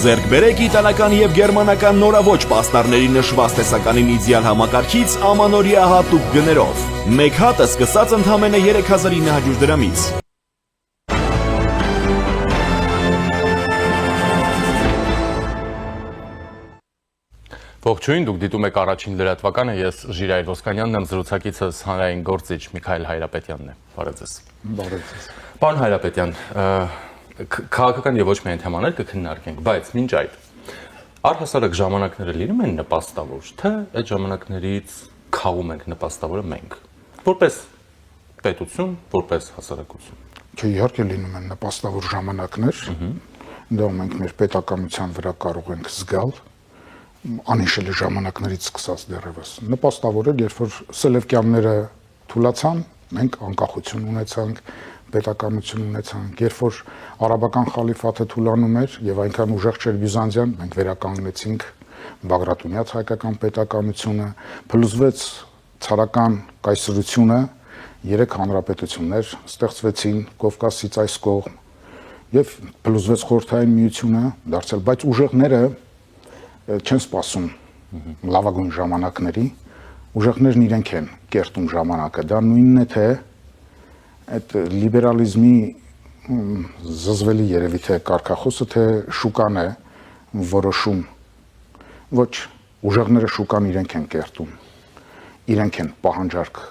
Ձեռք բերեք իտալական եւ գերմանական նորաոճ պաստառների նշված տեսականին իդեալ համակարգից ամանորյա հատուկ գներով։ Մեկ հատը սկսած ընդամենը 3900 դրամից։ Ողջույն, դուք դիտում եք առաջին լրատվականը, ես Ժիրայր Ոսկանյանն եմ, զրուցակիցս հանրային գործիչ Միքայել Հայրապետյանն է։ Բարև ձեզ։ Բարև ձեզ։ Պարոն Հայրապետյան, քաղաքական եւ ոչ միայն թեմաներ կքննարկենք, բայց մինչ այդ առհասարակ ժամանակները լինում են նպաստավոր, թե այդ ժամանակներից քաղում ենք նպաստավորը մենք, որպես պետություն, որպես հասարակություն։ Չէ, իհարկե լինում են նպաստավոր ժամանակներ, դա մենք մեր պետականության վրա կարող ենք զգալ անհիշելի ժամանակներից սկսած դեռևս։ Նպաստավոր էր, երբ որ Սելևկյանները թուլացան, մենք անկախություն ունեցանք, պետականություն ունեցանք, երբ որ արաբական խալիֆաթը թուլանում էր եւ այնքան ուժեղ չէր Բյուզանդիան, մենք վերականգնեցինք Բաղրատունյաց հայկական պետականությունը, փլուզվեց ցարական կայսրությունը, 3 հանրապետություններ ստեղծվեցին Կովկասից այս կողմ եւ փլուզվեց Խորհրդային միությունը, դարձել, բայց ուժեղները չեն սպասում լավագույն ժամանակների, ուժեղներն իրենք են կերտում ժամանակը, դա նույնն է, թե այդ լիբերալիզմի զզվելի երևի թե կարգախոսը, թե շուկան է որոշում, ոչ, ուժեղները շուկան իրենք են կերտում, իրենք են պահանջարկ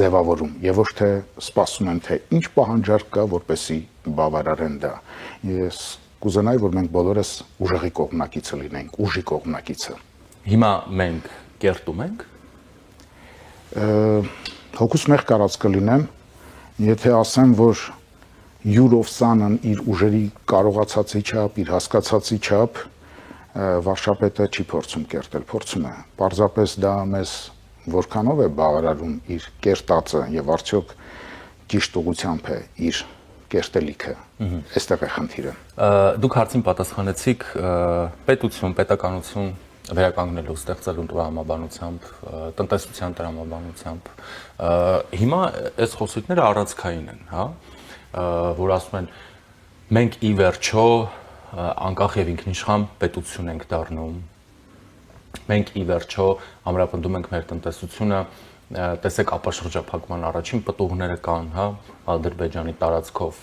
ձևավորում եւ ոչ թե սպասում են, թե ինչ պահանջարկ կա, որպեսի բավարարեն դա։ Ես կուզենայի, որ մենք բոլորս ուժեղի կողմնակիցը լինենք, ուժի կողմնակիցը։ Հիմա մենք կերտում ենք։ Հոգուս մեղ կարած կլինեմ, եթե ասեմ, որ յուրով սանն իր ուժերի կարողացածի չափ, իր հասկացածի չափ վարշապետը չի փորձում կերտել, փորձում է։ Պարզապես դա մեզ որքանով է բավարարում իր կերտածը եւ արդյոք ճիշտ ուղղությամբ է իր կերտելիքը, այստեղ է խնդիրը։ Դուք հարցին պատասխանեցիք պետություն, պետականություն վերականգնելու, ստեղծելու տրամաբանությամբ, տնտեսության տրամաբանությամբ։ Հիմա այս խոսքերը առանցքային են, հա, որ ասում են մենք ի վերջո անկախ եւ ինքնիշխան պետություն ենք դառնում։ Մենք ի վերջո ամրապնդում ենք մեր տնտեսությունը, տեսեք ապաշրջափակման առաջին պտուղները կան, հա, Ադրբեջանի տարածքով,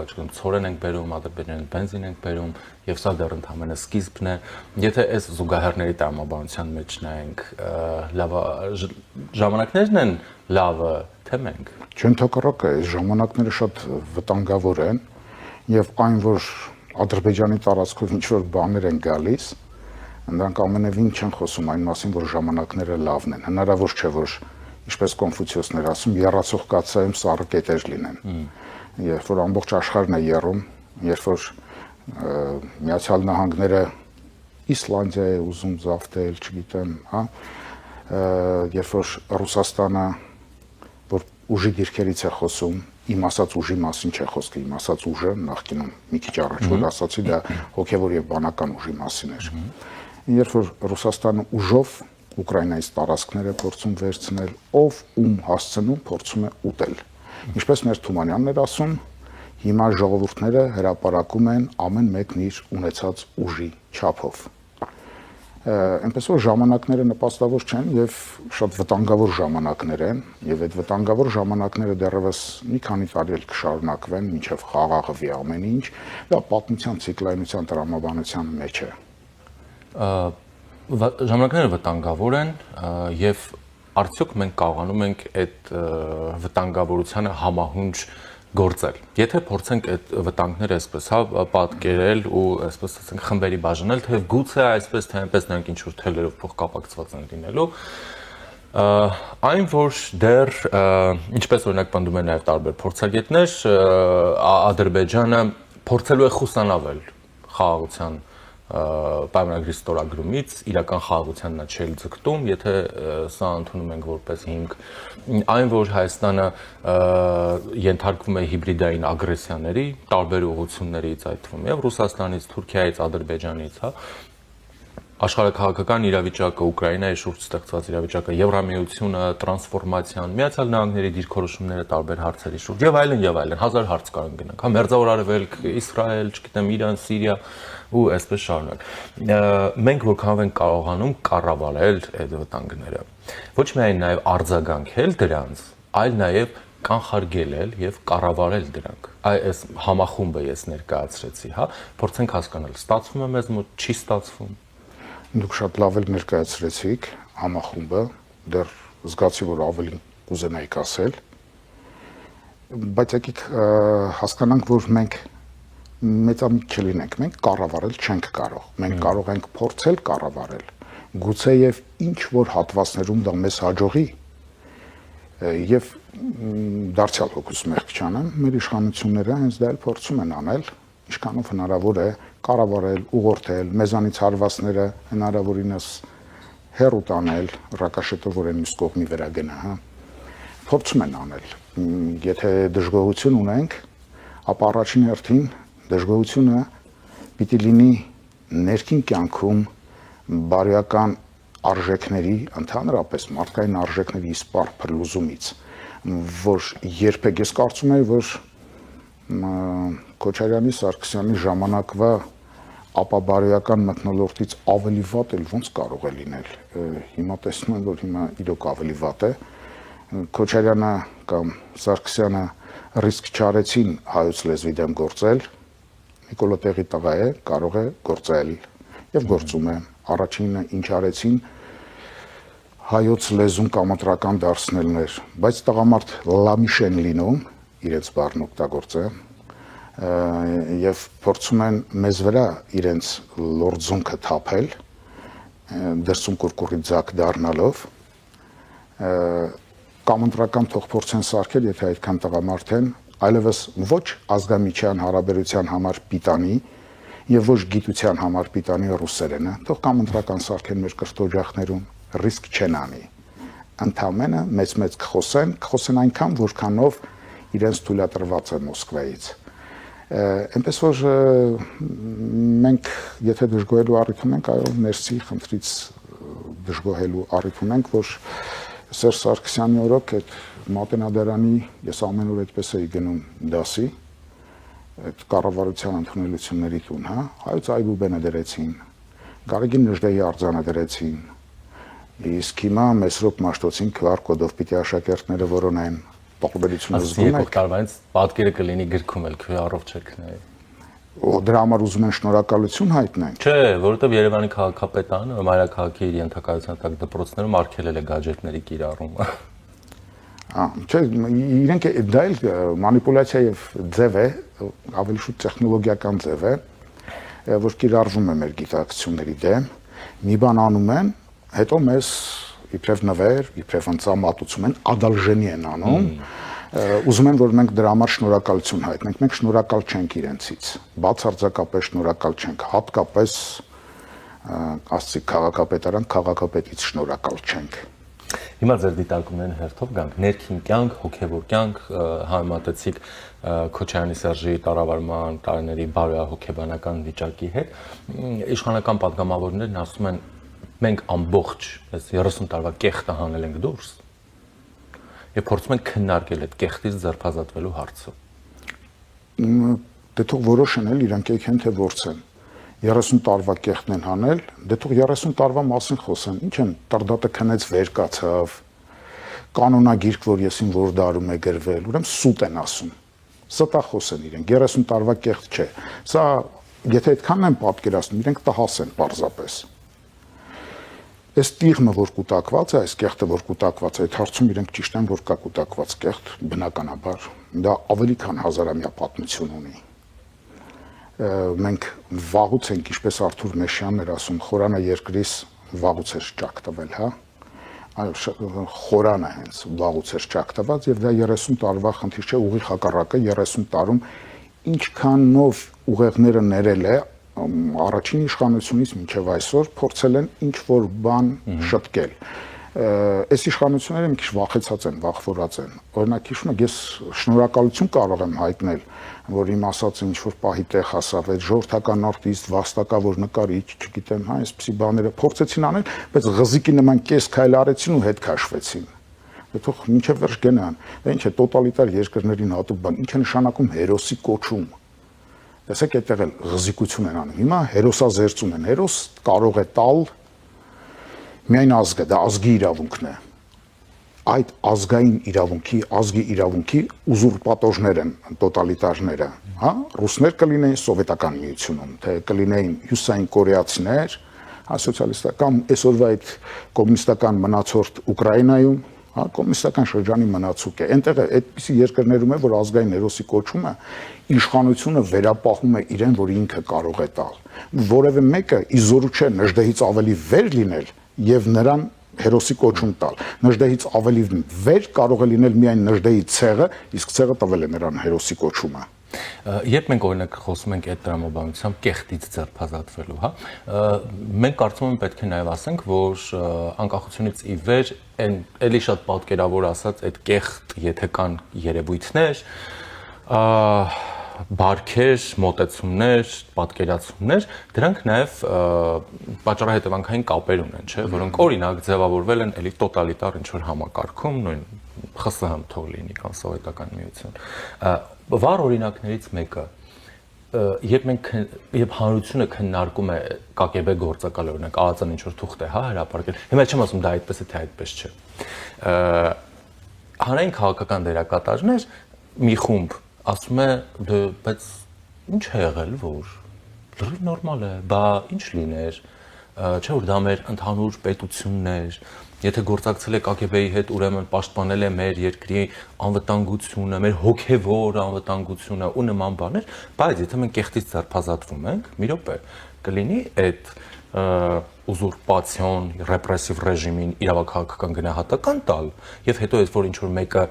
չգիտեմ, ցորեն ենք բերում, Ադրբեջանի բենզին ենք բերում, եւ սա դեռ ընդհանրապես սկիզբն է։ Եթե այս զուգահեռների տրամաբանության մեջ նայենք, լավ ժամանակներն են լավը, թե մենք։ Չընդհակառակը, այս ժամանակները շատ վտանգավոր են եւ այն, որ Ադրբեջանի տարածքով ինչ որ բաներ են գալիս, նրանք ամենևին չեն խոսում այն մասին, որ ժամանակները լավն են։ Հնարավոր չէ, որ ինչպես Կոնֆուցիոսն էր ասում, եռացող կաթսայում սառը կետեր լինեն։ Երբ որ ամբողջ աշխարհն է եռում, երբ որ Միացյալ Նահանգները Իսլանդիա է ուզում զավթել, չգիտեմ, հա, երբ որ Ռուսաստանը որ ուժի դիրքերից է խոսում, իմ ասած ուժի մասին չէ խոսքը, իմ ասած ուժը նախկինում մի քիչ առաջ որ ասացի, դա հոգևոր եւ բանական ուժի մասին էր։ Երբ որ Ռուսաստանը ուժով Ուկրաինայից տարածքները փորձում վերցնել, ով ում հասցնում փորձում է ուտել։ Ինչպես մեր Թումանյանն էր ասում, հիմա ժողովուրդները հրապարակում են ամեն մեկն իր ունեցած ուժի չափով։ Այնպես որ ժամանակները նպաստավոր չեն եւ շատ վտանգավոր ժամանակներ են եւ այդ վտանգավոր ժամանակները դեռևս մի քանի տարի էլ կշարունակվեն մինչեւ խաղաղվի ամեն ինչ, դա պատմության ցիկլայնության տրամաբանության մեջ է։ Ժամանակները վտանգավոր են եւ արդյոք մենք կարողանում ենք այդ վտանգավորությանը համահունչ գործել։ Եթե փորձենք այդ վտանգները այսպես հա պատկերել ու այսպես ասենք խմբերի բաժանել, թե գուցե այսպես թե այնպես նրանք ինչ որ թելերով փոխկապակցված են լինելու, այն որ դեռ ինչպես օրինակ պնդում են նաև տարբեր փորձագետներ, Ադրբեջանը փորձելու է խուսանավել խաղաղության պայմանագրի ստորագրումից, իրական խաղաղության նա չէ ձգտում, եթե սա ընդունում ենք որպես հիմք, այն որ Հայաստանը ենթարկվում է հիբրիդային ագրեսիաների, տարբեր ուղղություններից, այդ թվում եւ Ռուսաստանից, Թուրքիայից, Ադրբեջանից, հա, աշխարհաքաղաքական իրավիճակը, Ուկրաինայի շուրջ ստեղծված իրավիճակը, Եվրամիությունը, տրանսֆորմացիան, Միացյալ Նահանգների դիրքորոշումները տարբեր հարցերի շուրջ եւ այլն, հազար հարց կարող գնանք, հա, Մերձավոր Արևելք, Իսրայել, չգիտեմ, Իրան, Սիրիա ու այսպես շարունակ։ Մենք որքանով ենք կարողանում կառավարել այդ վտանգները, ոչ միայն նաեւ արձագանքել դրանց, այլ նաեւ կանխարգելել եւ կառավարել դրանք։ Այս համախումբը ես ներկայացրեցի, հա, փորձենք հասկանալ, ստացվում է մեզ մոտ, չի ստացվում։ Դուք շատ լավ եք ներկայացրեցիք համախումբը, դեռ զգացի, որ ավելի կուզենայիք ասել, բայց եկեք հասկանանք, որ մենք մեծամիտ չլինենք, մենք կառավարել չենք կարող, մենք կարող ենք փորձել կառավարել, գուցե եւ ինչ որ հատվածներում դա մեզ հաջողի, եւ դարձյալ հոգուս մեղք չանեմ, մեր իշխանությունները հենց դա էլ փորձում են անել, ինչքանով հնարավոր է կառավարել, ուղղորդել, մեզանից հարվածները հնարավորինս հեռու տանել, ռակաշետով որ են մյուս կողմի վրա գնա, հա, փորձում են անել։ Եթե դժգոհություն ունենք, ապա առաջին հերթին դժգոհությունը պիտի լինի ներքին կյանքում բարոյական արժեքների, ընդհանրապես մարդկային արժեքների իսպառ փլուզումից, որ երբեք ես կարծում եմ, որ Քոչարյանի Սարգսյանի ժամանակվա ապաբարոյական մթնոլորտից ավելի վատ էլ ոնց կարող է լինել։ Հիմա տեսնում եմ, որ հիմա իրոք ավելի վատ է։ Քոչարյանը կամ Սարգսյանը ռիսկ չարեցին հայոց լեզվի դեմ գործել, Նիկոլո տեղի տղա է, կարող է գործել եւ գործում է։ Առաջինը ինչ արեցին հայոց լեզուն կամատրական դարձնելն էր, բայց տղամարդ լամիշ են լինում, իրենց բառն օգտագործեմ, եւ փորձում են մեզ վրա իրենց լորձունքը թափել, դրսում կուրկուրի ձակ դառնալով, կամատրական թող փորձեն սարքել, եթե այդքան տղամարդ են, այլևս ոչ ազգամիջյան հարաբերության համար պիտանի եւ ոչ գիտության համար պիտանի ռուսերենը, թող կամատրական սարքեն մեր կրթօջախներում, ռիսկ չեն անի։ Ընդամենը մեծ կխոսեն այնքան, որքանով իրենց թույլատրված է Մոսկվայից։ Այնպես որ մենք եթե դժգոհելու առիթ ունենք, այո, ներսի խնդրից դժգոհելու առիթ ունենք, որ Սերժ Սարգսյանի օրոք այդ Մատենադարանի ես ամեն օր այդպես էի գնում դասի, այդ կառավարության ընդունելությունների տուն, հա, Հայոց Այբուբենը դրեցին, Գարեգին Նժդեի արձանը դրեցին, իսկ հիմա Մեսրոպ Մաշտոցին QR կոդով պիտի աշակերտները որոնեն, պահպանությունը զգում եք։ Տարվանից պատկերը կլինի գրքում էլ QR-ով չեք նայ։ Դրա համար ուզում են շնորհակալություն հայտնեն։ Չէ, որովհետև Երևանի քաղաքապետարանը մայրաքաղաքի իր ենթակայության տակ դպրոցներում արգելել է գadgetների կիրառումը։ Չէ, իրենք դա էլ մանիպուլյացիա եւ ձև է, ավելի շուտ տեխնոլոգիական ձև է, որ կիրառվում է մեր գիտակցությունների դեմ, մի բան անում են, հետո մեզ իբրև նվեր, իբրև ընծամատուցում են, ադալժենի են անում, ուզում են, որ մենք դրա համար շնորհակալություն հայտնենք, մենք շնորհակալ չենք իրենցից, բացարձակապես շնորհակալ չենք, հատկապես ասցի քաղաքապետարան, քաղաքապետից շնորհակալ չենք։ Հիմա ձեր դիտարկումներն հերթով գանք, ներքին կյանք, հոգևոր կյանք, համեմատեցիք Քոչարյանի Սերժի կառավարման տարիների բարոյահոգեբանական վիճակի հետ, իշխանական պատգամավորներն ասում են մենք ամբողջ այս 30 տարվա կեղտը հանել ենք դուրս եւ փորձում ենք քննարկել այդ կեղտից ձերբազատվելու հարցը։ Դե թող որոշեն էլ իրանք եկեն թե որցեն։ 30 տարվա կեղտն են հանել, դե թող 30 տարվա մասին խոսեն։ Ինչ են, Տարդատը քնեց վեր կացավ, կանոնագիրք, որ եսին որ դարում է գրվել, ուրեմն սուտ են ասում։ Ստախոս են իրենք, 30 տարվա կեղտ չէ։ Սա եթե այդքան են պատկերացնում, իրենք տհաս են պարզապես։ Այս տիղմը, որ կուտակված է, այս կեղտը, որ կուտակված է, այդ հարցում իրենք ճիշտ են, որ կա կուտակված կեղտ, բնականաբար, դա ավելի քան հազարամյա պատմություն ունի։ Մենք վաղուց ենք, ինչպես Արթուր Մեշյանն էր ասում, խորանը երկրից վաղուց էր ճակ տվել, հա։ Այո, խորանը հենց վաղուց էր ճակ տված եւ դա 30 տարվա խնդիր չէ, ուղիղ հակառակը 30 տարում ինչքանով ուղեղները ներել է առաջին իշխանությունից մինչև այսօր փորձել են ինչ որ բան շտկել։ Այս իշխանությունները մի քիչ վախեցած են, վախվորած են։ Օրինակ հիշում եք, ես շնորհակալություն կարող եմ հայտնել, որ իմ ասածը ինչ որ պահի տեղ հասավ, այդ ժողովրդական արտիստ, վաստակավոր նկարիչ, չգիտեմ, հա, այսպիսի բաները փորձեցին անել, բայց ղզիկի նման կես քայլ արեցին ու հետ քաշվեցին։ Թող մինչև վերջ գնան։ Դա ինչ է տոտալիտար երկրներին հատուկ բան, ինչ է նշանակում հերոսի կոչում։ Տեսեք, այդտեղ էլ ղզիկություն են անում։ Հիմա հերոսազերծում են։ Հերոս կարող է տալ միայն ազգը, դա ազգի իրավունքն է։ Այդ ազգային իրավունքի, ազգի իրավունքի ուզուրպատորներ են տոտալիտարները, հա, ռուսներ կլինեին սովետական միությունում, թե կլինեին հյուսային կորեացիներ, հա, սոցիալիստական, այսօրվա այդ կոմունիստական մնացորդ Ուկրաինայում, հա, կոմունիստական շրջանի մնացուկ է։ Այնտեղ է այդպիսի երկրներում է, որ ազգային հերոսի կոչումը իշխանությունը վերապահում է իրեն, որ ինքը կարող է տալ։ Որևէ մեկը իզորու չէ Նժդեհից ավելի վեր լինել եւ նրան հերոսի կոչում տալ։ Նժդեհից ավելի վեր կարող է լինել միայն Նժդեհի ցեղը, իսկ ցեղը տվել է նրան հերոսի կոչումը։ Երբ մենք օրինակ խոսում ենք այդ տրամաբանությամբ կեղտից ձերբազատվելու, հա, մենք կարծում եմ պետք է նաև ասենք, որ անկախությունից ի վեր այն էլի շատ պատկերավոր ասած այդ կեղտ, եթե կան երևույթներ, բարքեր, մոտեցումներ, պատկերացումներ, դրանք նաև պատճառահետևանքային կապեր ունեն, չէ, որոնք օրինակ ձևավորվել են էլի տոտալիտար ինչ-որ համակարգում, նույն ԽՍՀՄ թող լինի կամ սովետական միություն։ Վառ օրինակներից մեկը, երբ հանրությունը քննարկում է ԿԳԲ գործակալ օրինակ ԱԱԾ-ն ինչ-որ թուղթ է, հա, հրապարակել, հիմա չեմ ասում դա այդպես է, թե այդպես չէ։ Հանրային քաղաքական դերակատարներ մի խումբ ասում է, բայց ինչ է եղել, որ լրիվ նորմալ է, բա ինչ լիներ, չէ՞ որ դա մեր ընդհանուր պետությունն էր, եթե գործակցել է ԿԳԲ-ի հետ, ուրեմն պաշտպանել է մեր երկրի անվտանգությունը, մեր հոգևոր անվտանգությունը ու նման բաներ, բայց եթե մենք կեղտից ձերբազատվում ենք, մի րոպե, կլինի այդ ուզուրպացիոն, ռեպրեսիվ ռեժիմին իրավաքաղաքական գնահատական տալ, եւ հետո այդ որ ինչ որ մեկը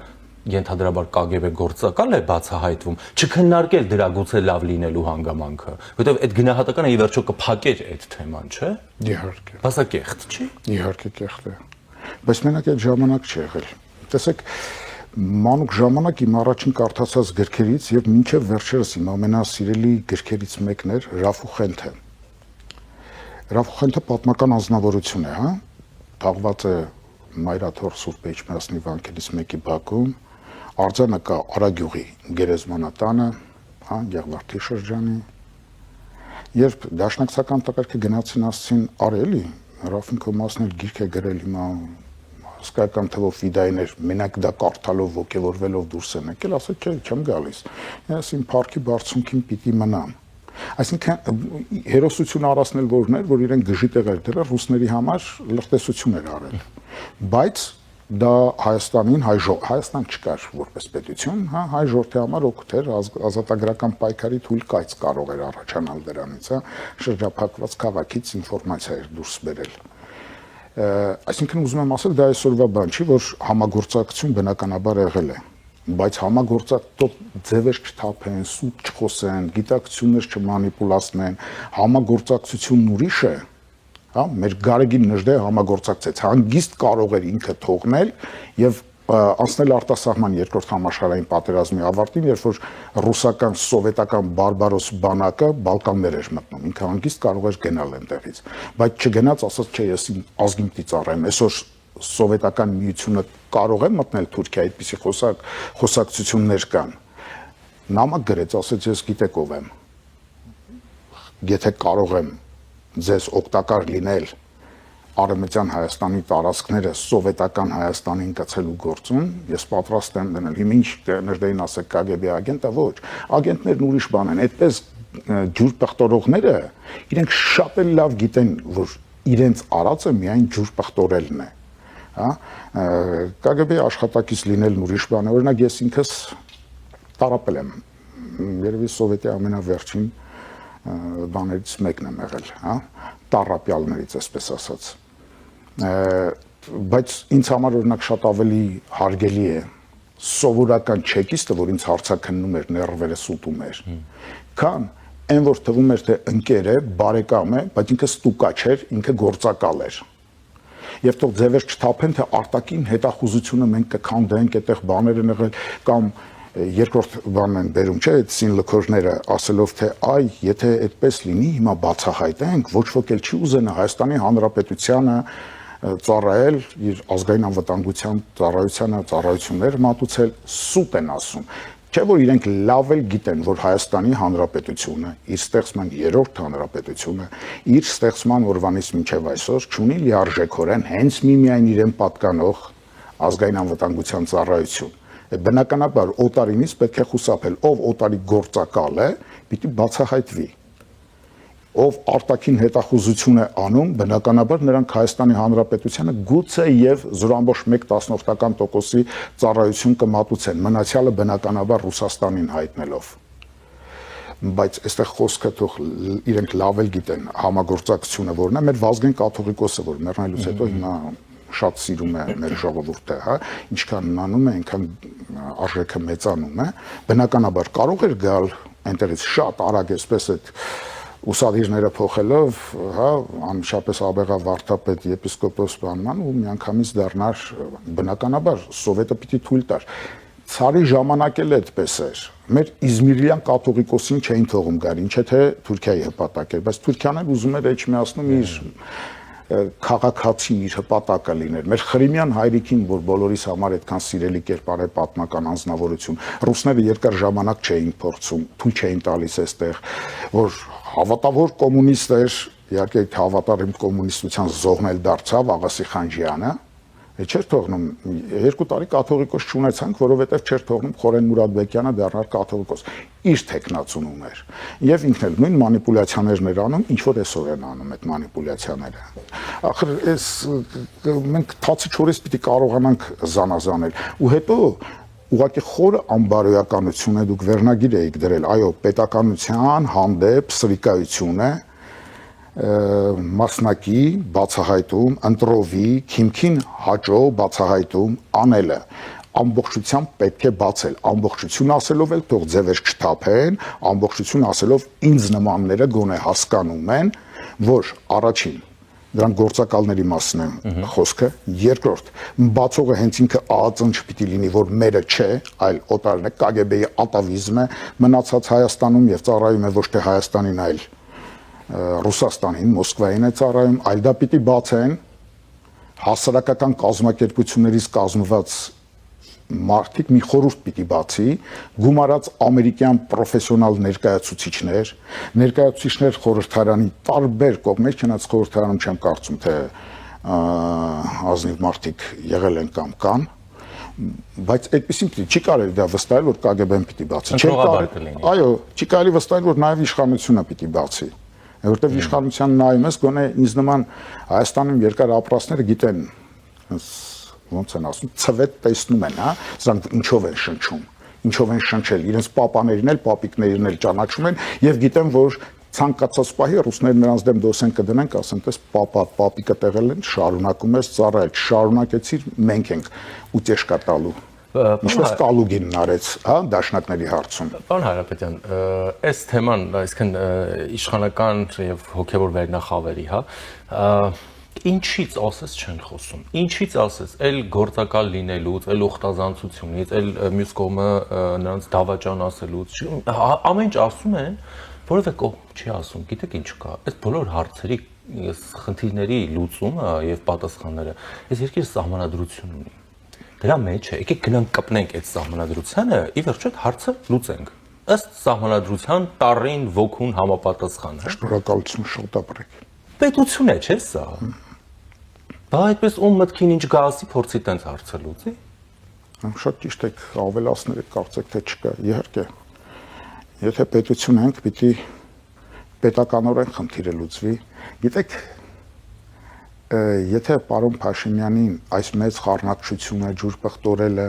ենթադրաբար ԿԳԲ գործակալ է բացահայտվում, չքննարկել դրա գուցե լավ լինելու հանգամանքը, որովհետև այդ գնահատականը ի վերջո կփակեր այդ թեման, չէ՞։ Իհարկե։ Բացա կեղտ, չի։ Իհարկե կեղտ է։ Բայց մենակ այդ ժամանակ չի եղել։ Տեսեք, մանուկ ժամանակ իմ առաջին կարդացած գրքերից եւ մինչեւ վերջերս իմ ամենասիրելի գրքերից մեկն էր Ռաֆուխենթը։ Ռաֆուխենթը պատմական անձնավորություն է, հա։ Թաղված է Մայրաթոր Սուրբ Էջմիածնի վանքերից մեկի բակում, արձանը կա Արագյուղի գերեզմանատանը, հա, Եղվարդի շրջանի։ Երբ դաշնակցական տղերքը գնացին ասցին արելի, Ռաֆինկո մասն էլ գիրք է գրել հիմա հսկայական թվով ֆիդայներ, մենակ դա կարդալով ոգևորվելով դուրս են եկել, ասել չէ, չեմ գալիս։ Ես իմ парքի բարձունքին պիտի մնամ։ Այսինքն հերոսություն առասնել որն էր, որ իրեն գժի տեղեր դրել ռուսների համար լրտեսություն էր արել։ Բայց դա Հայաստանին, Հայաստան չկար որպես պետություն, հա, հայ ժողովրդի համար օգուտ էր, ազատագրական պայքարի թույլ կայծ կարող էր առաջանալ դրանից, հա, շրջափակված քաղաքից ինֆորմացիա էր դուրս բերել։ Այսինքն ուզում եմ ասել, դա այսօրվա բան չի, որ համագործակցություն բնականաբար եղել է, բայց համագործակցող ձևեր չթափեն, սուտ չխոսեն, գիտակցություններ չմանիպուլացնեն, համագործակցությունն ուրիշ է, հա, մեր Գարեգին Նժդեհը համագործակցեց, հանգիստ կարող էր ինքը թողնել եւ անցնել արտասահման երկրորդ համաշխարհային պատերազմի ավարտին, երբ որ ռուսական սովետական բարբարոս բանակը Բալկաններ էր մտնում, ինքը հանգիստ կարող էր գնալ այնտեղից, բայց չգնաց, ասաց չէ, ես ազգին ծառայեմ, այսօր սովետական միությունը կարող է մտնել Թուրքիա, այդպիսի խոսակցություններ կան։ Նամակ գրեց, ասեց ես գիտեք ով եմ։ Եթե կարող եմ ձեզ օգտակար լինել Արևմտյան Հայաստանի տարածքները սովետական Հայաստանին գցելու գործում, ես պատրաստ եմ դնել։ Հիմա ինչ Նժդեհին ասեք ԿԳԲ ագենտը, ոչ, ագենտներն ուրիշ բան են, այդպես ջուր պղտորողները իրենք շատ էլ լավ գիտեն, որ իրենց արածը միայն ջուր պղտորելն է, հա, ԿԳԲ աշխատակից լինելն ուրիշ բան է, օրինակ ես ինքս տարապել եմ, երևի սովետի ամենավերջին բաներից մեկն եմ եղել, հա, տարապյալներից, այսպես ասած, բայց ինձ համար օրինակ շատ ավելի հարգելի է սովորական չեկիստը, որ ինձ հարցաքննում էր, ներվերը սուտում էր, քան այն, որ թվում էր, թե ընկեր է, բարեկամ է, բայց ինքը ստուկա չէր, ինքը գործակալ էր։ եւ թող ձևեր չթափեն, թե արտաքին հետախուզությունը մենք կքանդենք, այդտեղ բաներ են եղել կամ երկրորդ բանն են բերում, չէ, այդ սին լքորները ասելով թե այ, եթե այդպես լինի, հիմա բացահայտենք, ոչ ոք էլ չի ուզենա Հայաստանի Հանրապետությանը ծառայել իր ազգային անվտանգության ծառայություններ մատուցել, սուտ են ասում։ Չէ՞ որ իրենք լավ էլ գիտեն, որ Հայաստանի Հանրապետությունը, իր ստեղծման երրորդ հանրապետությունը, իր ստեղծման օրվանից մինչև այսօր չունի լիարժեքորեն հենց միմիայն իրեն պատկանող ազգային անվտանգության ծառայություն։ Բնականաբար օտարինից պետք է խուսափել, ով օտարի գործակալ է, պիտի բացահայտվի։ Ով արտաքին հետախուզություն է անում, բնականաբար նրանք Հայաստանի Հանրապետությանը գուցե եւ 0.1% ծառայություն կմատուցեն, մնացյալը բնականաբար Ռուսաստանին հայտնելով։ Բայց այստեղ խոսքը թող իրենք լավ էլ գիտեն համագործակցությունը որն է, մեր Վազգեն կաթողիկոսը, որ մեռնելուց հետո հիմա շատ սիրում է մեր ժողովուրդը, հա, ինչքան մնում է, այնքան արժեքը մեծանում է, բնականաբար կարող էր գալ այնտեղից շատ արագ էսպես այդ ուսադիրները փոխելով, հա, անմիջապես աբեղա վարդապետ եպիսկոպոս բանման ու միանգամից դառնար բնականաբար սովետը պիտի թույլ տար։ Ցարի ժամանակ էլ այդպես էր։ Մեր Իզմիրյան կաթողիկոսին չէին թողում գալ, ինչ թե Թուրքիայի հպատակ էր, բայց Թուրքիան էլ ուզում էր էջմիացնում իր քաղաքացին իր հպատակը լիներ։ Մեր Խրիմյան հայրիկին, որ բոլորիս համար այդքան սիրելի կերպար է պատմական անձնավորություն, ռուսները երկար ժամանակ չէին փորձում, թույլ չէին տալիս այստեղ, որ հավատավոր կոմունիստ էր, իհարկե հավատարիմ կոմունիստության զոհն էլ դարձավ Աղասի Խանջյանը, չէր թողնում 2 տարի կաթողիկոս չունեցանք, որովհետև չէր թողնում Խորեն Մուրադբեկյանը դառնալ կաթողիկոս։ Իր տեխնացունում էր։ Եվ ինքն էլ նույն մանիպուլյացիաներն էր անում, ինչ որ այսօր են անում այդ մանիպուլյացիաները։ Ախր այս մենք թացի չորից պիտի կարողանանք զանազանել։ Ու հետո ուղղակի խորը անբարոյականություն է, դուք վերնագիր եք դրել, այո, պետականության հանդեպ սրիկայություն է մասնակի բացահայտում, ընտրովի, քիմքին հաճո բացահայտում անելը ամբողջությամբ պետք է բացել, ամբողջություն ասելով էլ թող ձևեր չթափեն, ամբողջություն ասելով ինձ նմանները գոնե հասկանում են, որ առաջին դրանք գործակալների մասն է խոսքը, երկրորդ բացողը հենց ինքը ԱԱԾ-ն չպիտի լինի, որ մերը չէ, այլ օտարն է, KGB-ի ատավիզմ է, մնացած Հայաստանում եւ ծառայում է ոչ թե Հայաստանին, այլ Ռուսաստանին, Մոսկվային է ծառայում, այլ դա պիտի բացեն հասարակական կազմակերպություններից կազմված մարդիկ մի խորհուրդ պիտի բացի, գումարած ամերիկյան պրոֆեսիոնալ ներկայացուցիչներ խորհրդարանի տարբեր կողմեր, չնայած խորհրդարանում չեմ կարծում, թե ազնիվ մարդիկ եղել են կամ կան, բայց այդպեսին չի կարելի դա վստահել, որ KGB-ն պիտի բացի։ Այո, չի կարելի վստահել, որ նաև իշխանությունը պիտի բացի։ Որտեղ իշխանության նայում ես, գոնե ինձ նման Հայաստանում երկար ապրածները գիտեն, ոնց են ասում, ցվետ տեսնում են, հա, սրանք ինչով են շնչում, ինչով են շնչել, իրենց պապաներին էլ, պապիկներին էլ ճանաչում են եւ գիտեն, որ ցանկացած պահի ռուսները նրանց դեմ դոսեն կդնեն, ասեն, տես պապիկը տեղել են, շարունակում ես ծառայել, շարունակեցիր, մենք ենք ուտեշկա տալու։ Ինչպես Կալուգինն արեց, հա, դաշնակների հարցում։ Պարոն Հայրապետյան, այս թեման, այսինքն իշխանական եւ հոգեվոր վերնախավերի, հա, ինչից ասես չեն խոսում։ Ինչից ասես, այլ գործակալ լինելուց, այլ ուխտազանցությունից, այլ մյուս կողմը նրանց դավաճան ասելուց, ամեն ինչ ասում են, որովհետեւ կողմ չի ասում, գիտեք ինչ կա։ Այս բոլոր հարցերի, խնդիրների լուծումը եւ պատասխանները, այս երկիրը սահմանադրություն ունի։ Դրա մեջ է, եկեք գնանք կպնենք այդ սահմանադրությանը, ի վերջո այդ հարցը լուծենք։ Ըստ սահմանադրության տառին, ոգուն համապատասխան, հա։ Շնորհակալություն, շատ ապրեք։ Պետություն է, չէ՞ սա։ Բա այդպես ում մտքին ինչ գա ասի, փորձի տենց հարցը լուծի։ Շատ ճիշտ եք, ավելացնել եք, կարծեք թե չկա, իհարկե։ Եթե պետություն ենք, պիտի պետականորեն խնդիրը լուծվի։ Գիտեք, եթե պարոն Փաշինյանին այս մեծ խառնակցությունը, ջուր պղտորելը,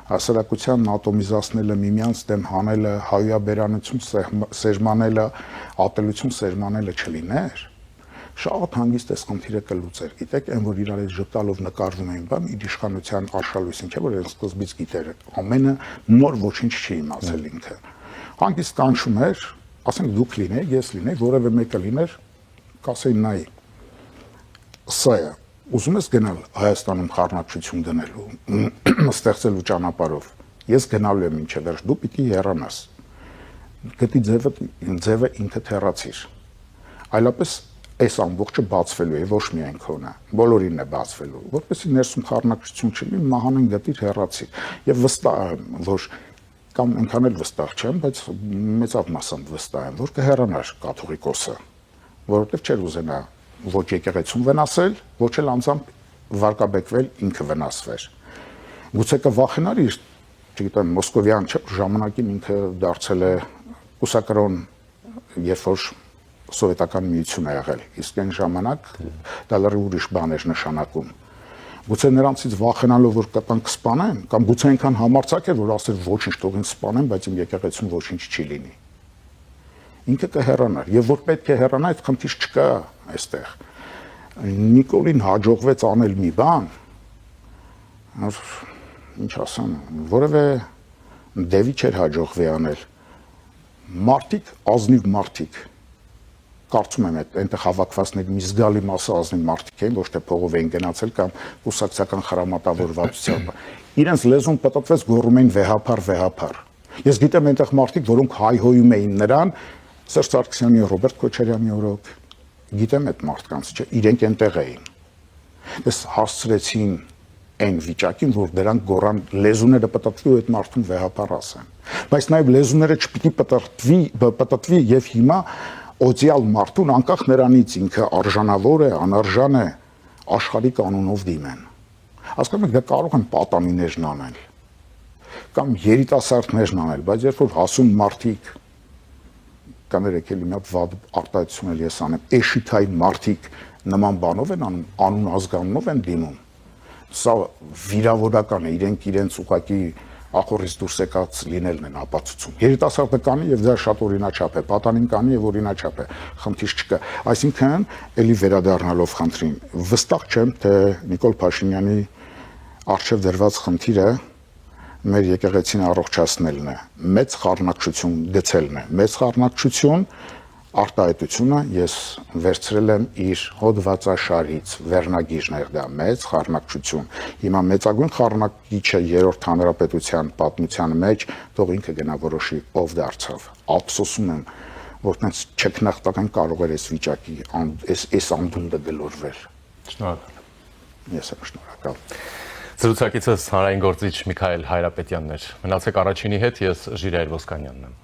հասարակության ատոմիզացնելը, միմյանց դեմ հանելը, հայաբերանություն սերմանելը, ատելություն սերմանելը չլիներ, շատ հանգիստ այս խնդիրը կլուծեր։ Գիտեք, այն որ իրար այդ ժպտալով նկարվում էին, բան իր իշխանության արշալույսին, չէ՞ որ այն սկզբից գիտեր, ամենը նոր ոչինչ չի իմացել ինքը։ Հանգիստ կանչում էր, ասենք դուք լինեիք, ես լինեի, որևէ մեկը լիներ, կասեին նայի։ Սա է, ուզում ես գնալ Հայաստանում խառնակցություն դնելու, ստեղծելու ճանապարհով, ես գնալու եմ ինչը վերջ, դու պիտի հեռանաս։ Գտի ձևը ինքդ հեռացիր։ Այլապես այս ամբողջը բացվելու է, ոչ միայն քոնը, բոլորին է բացվելու, որպեսզի ներսում խառնակցություն չլինի, մահանին գտիր հեռացիր։ Եվ վստահ եմ, որ կամ այնքան էլ վստահ չեմ, բայց մեծավ մասամբ վստահ եմ, որ կհեռանար կաթողիկոսը, որովհետև չէր ուզենա ոչ եկեղեցուն վնասել, ոչ էլ անձամբ վարկաբեկվել ինքը վնասվեր։ Գուցե կվախենար իր, չգիտեմ, մոսկովյան չէ, ժամանակին ինքը դարձել է կուսակրոն, երբ որ սովետական միություն է եղել, իսկ այն ժամանակ դա լրիվ ուրիշ բան էր նշանակում։ Գուցե նրանցից վախենալով որ կտանք սպանեն, կամ գուցե այնքան համարձակ էր, որ ասել ոչինչ թող ինձ սպանեն, բայց իմ եկեղեցուն ոչինչ չի լինի։ Ինքը կհեռանար, եւ որ պետք է հեռանա, այդ խնդիր չկա այստեղ։ Նիկոլին հաջողվեց անել մի բան, ինչ ասեմ, որևէ դևի չէր հաջողվի անել։ Մարդիկ, ազնիվ մարդիկ, կարծում եմ այնտեղ հավաքվածների մի զգալի մասը ազնիվ մարդիկ էին, ոչ թե փողով էին գնացել կամ կուսակցական խրամատավորվածությամբ։ Իրենց լեզուն պտտվեց, գոռում էին վեհապար։ Ես գիտեմ այնտեղ մարդիկ, որոնք հայհոյում էին նրան, Սերժ Սարգսյանի, Ռոբերտ Քոչարյանի օրոք, գիտեմ այդ մարդկանց, չէ, իրենք այնտեղ էին։ Ես հասցրեցին այն վիճակին, որ դրանք գոռան լեզուները պտտվի ու այդ մարդուն վեհապար ասեն։ Բայց նաև լեզուները չպիտի պտտվի եւ հիմա օծյալ մարդուն անկախ նրանից ինքը արժանավոր է, անարժան է, աշխարհի կանոնով դիմեն։ Հասկանում եք, դա կարող են պատանիներն անել կամ երիտասարդներն անել, բայց երբ որ հասուն մարդիկ կներեք էլի մի հատ վատ արտահայտություն էլ ես անեմ, էշիթային մարդիկ նման բանով են անում, անուն ազգանունով են դիմում։ Սա վիրավորական է, իրենց ուղղակի ախորից դուրս եկած լինելն են ապացուցում։ Երիտասարդը կանի եւ դա շատ օրինաչափ է, պատանին կանի եւ օրինաչափ է, խնդիր չկա։ Այսինքն, ելի վերադառնալով խնդրին, վստահ չեմ, թե Նիկոլ Փաշինյանի արժեվ դրված խնդիրը մեր եկեղեցին առողջացնելն է, մեծ խառնակցություն գցելն է, մեծ խառնակցություն արտահայտությունը ես վերցրել եմ իր հոդվածաշարից, վերնագիրն էր դա, մեծ խառնակցություն։ Հիմա մեծագույն խառնակիչը երրորդ հանրապետության պատմության մեջ թող ինքը գնա որոշի ով դարձավ։ Ափսոսում եմ, որ տենց չքնախտական կարող էր այս վիճակի այս անդունդը գլորվել։ Շնորհակալ։ Ես եմ շնորհակալ։ Զրուցակիցս հանրային գործիչ Միքայել Հայրապետյանն էր։ Մնացեք առաջինի հետ, ես Ժիրայր Ոսկանյանն եմ։